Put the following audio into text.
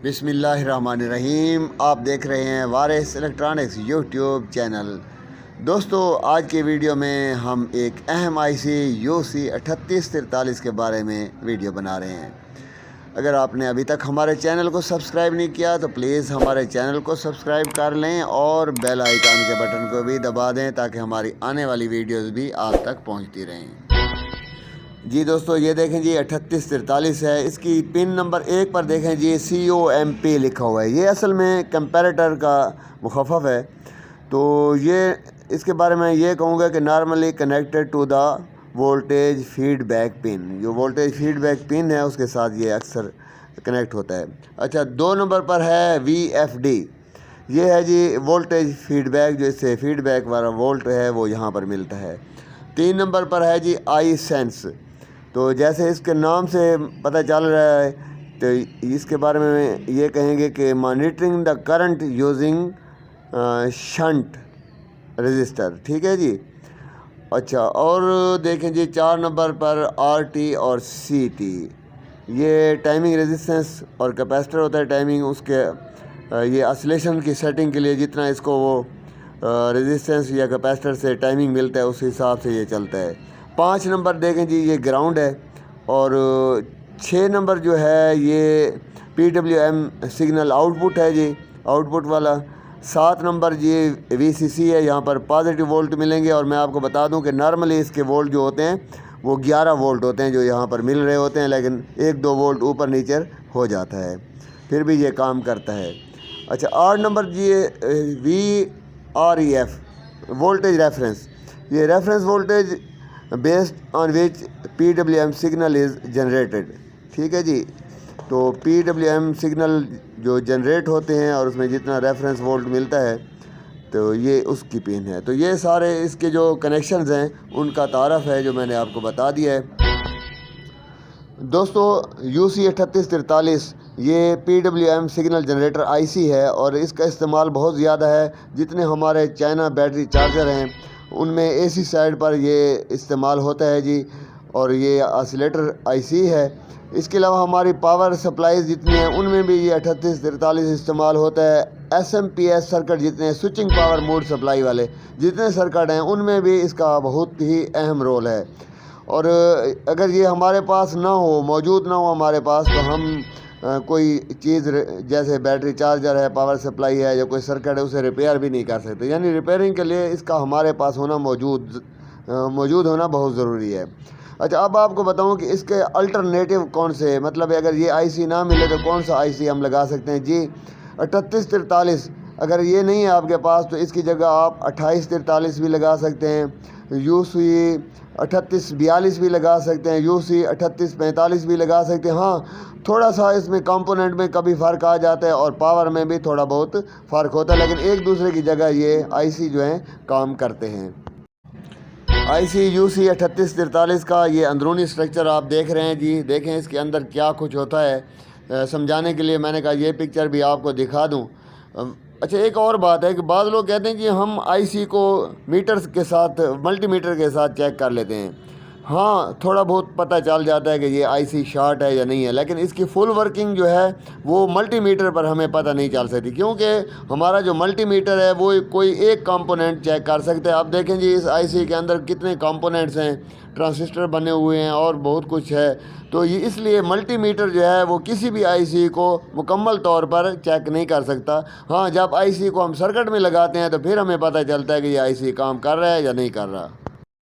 بسم اللہ الرحمن الرحیم۔ آپ دیکھ رہے ہیں وارث الیکٹرانکس یوٹیوب چینل۔ دوستو، آج کے ویڈیو میں ہم ایک اہم آئی سی UC3843 کے بارے میں ویڈیو بنا رہے ہیں۔ اگر آپ نے ابھی تک ہمارے چینل کو سبسکرائب نہیں کیا تو پلیز ہمارے چینل کو سبسکرائب کر لیں اور بیل آئیکن کے بٹن کو بھی دبا دیں تاکہ ہماری آنے والی ویڈیوز بھی آپ تک پہنچتی رہیں۔ جی دوستو، یہ دیکھیں جی 3843 ہے۔ اس کی پن نمبر 1 پر دیکھیں جی COMP لکھا ہوا ہے۔ یہ اصل میں کمپیریٹر کا مخفف ہے۔ تو اس کے بارے میں یہ کہوں گا کہ normally connected to the voltage feedback pin, جو وولٹیج فیڈ بیک پن ہے اس کے ساتھ یہ اکثر کنیکٹ ہوتا ہے۔ اچھا، 2 نمبر پر ہے VFD۔ یہ ہے جی وولٹیج فیڈ بیک، جو اس سے فیڈ بیک والا وولٹ ہے وہ یہاں پر ملتا ہے۔ 3 نمبر پر ہے جی iSense۔ تو جیسے اس کے نام سے پتہ چل رہا ہے تو اس کے بارے میں یہ کہیں گے کہ monitoring the current using shunt register, ٹھیک ہے جی۔ اچھا، اور دیکھیں جی 4 نمبر پر RT اور CT۔ یہ ٹائمنگ ریزسٹنس اور کیپیسٹر ہوتا ہے ٹائمنگ، اس کے یہ اسلیشن کی سیٹنگ کے لیے جتنا اس کو وہ ریزسٹنس یا کیپیسٹر سے ٹائمنگ ملتا ہے اس حساب سے یہ چلتا ہے۔ 5 نمبر دیکھیں جی یہ گراؤنڈ ہے، اور 6 نمبر جو ہے یہ PWM سگنل آؤٹ پٹ ہے جی، آؤٹ پٹ والا۔ 7 نمبر جی VCC ہے، یہاں پر پازیٹیو وولٹ ملیں گے، اور میں آپ کو بتا دوں کہ نارملی اس کے وولٹ جو ہوتے ہیں وہ 11 وولٹ ہوتے ہیں جو یہاں پر مل رہے ہوتے ہیں، لیکن 1-2 وولٹ اوپر نیچے ہو جاتا ہے، پھر بھی یہ کام کرتا ہے۔ اچھا، 8 نمبر جی VREF وولٹیج ریفرنس۔ یہ reference voltage based on which PWM signal is generated, ٹھیک ہے جی۔ تو PWM سگنل جو جنریٹ ہوتے ہیں اور اس میں جتنا ریفرنس وولٹ ملتا ہے تو یہ اس کی پن ہے۔ تو یہ سارے اس کے جو کنیکشنز ہیں ان کا تعارف ہے جو میں نے آپ کو بتا دیا ہے۔ دوستو، UC3843 یہ PWM سگنل جنریٹر IC ہے، اور اس کا استعمال بہت زیادہ ہے۔ جتنے ہمارے چائنا بیٹری چارجر ہیں ان میں AC سائڈ پر یہ استعمال ہوتا ہے جی، اور یہ آسیلیٹر IC ہے۔ اس کے علاوہ ہماری پاور سپلائیز جتنی ہیں ان میں بھی یہ 3843 استعمال ہوتا ہے۔ SMPS سرکٹ جتنے سوئچنگ پاور موڈ سپلائی والے جتنے سرکٹ ہیں ان میں بھی اس کا بہت ہی اہم رول ہے، اور اگر یہ ہمارے پاس نہ ہو، موجود نہ ہو ہمارے پاس، تو ہم کوئی چیز جیسے بیٹری چارجر ہے، پاور سپلائی ہے یا کوئی سرکٹ ہے اسے ریپیئر بھی نہیں کر سکتے۔ یعنی ریپیئرنگ کے لیے اس کا ہمارے پاس ہونا موجود ہونا بہت ضروری ہے۔ اچھا، اب آپ کو بتاؤں کہ اس کے الٹرنیٹیو کون سے، مطلب اگر یہ IC نہ ملے تو کون سا IC ہم لگا سکتے ہیں جی۔ 3843 اگر یہ نہیں ہے آپ کے پاس تو اس کی جگہ آپ 2843 بھی لگا سکتے ہیں، UC3842 بھی لگا سکتے ہیں، UC3845 بھی لگا سکتے ہیں۔ ہاں، تھوڑا سا اس میں کمپوننٹ میں کبھی فرق آ جاتا ہے اور پاور میں بھی تھوڑا بہت فرق ہوتا ہے، لیکن ایک دوسرے کی جگہ یہ IC جو ہیں کام کرتے ہیں۔ IC UC3843 کا یہ اندرونی سٹرکچر آپ دیکھ رہے ہیں جی، دیکھیں اس کے اندر کیا کچھ ہوتا ہے۔ سمجھانے کے لیے میں نے کہا یہ پکچر بھی آپ کو دکھا دوں۔ اچھا، ایک اور بات ہے کہ بعض لوگ کہتے ہیں کہ ہم IC کو میٹرز کے ساتھ، ملٹی میٹر کے ساتھ چیک کر لیتے ہیں۔ ہاں، تھوڑا بہت پتہ چل جاتا ہے کہ یہ IC شارٹ ہے یا نہیں ہے، لیکن اس کی فل ورکنگ جو ہے وہ ملٹی میٹر پر ہمیں پتہ نہیں چل سکتی، کیونکہ ہمارا جو ملٹی میٹر ہے وہ کوئی ایک کمپوننٹ چیک کر سکتے ہیں۔ اب دیکھیں جی اس IC کے اندر کتنے کمپوننٹس ہیں، ٹرانزسٹر بنے ہوئے ہیں اور بہت کچھ ہے۔ تو یہ اس لیے ملٹی میٹر جو ہے وہ کسی بھی IC کو مکمل طور پر چیک نہیں کر سکتا۔ ہاں، جب IC کو ہم سرکٹ میں لگاتے ہیں تو پھر ہمیں پتہ چلتا ہے کہ یہ IC کام کر رہا ہے یا نہیں کر رہا۔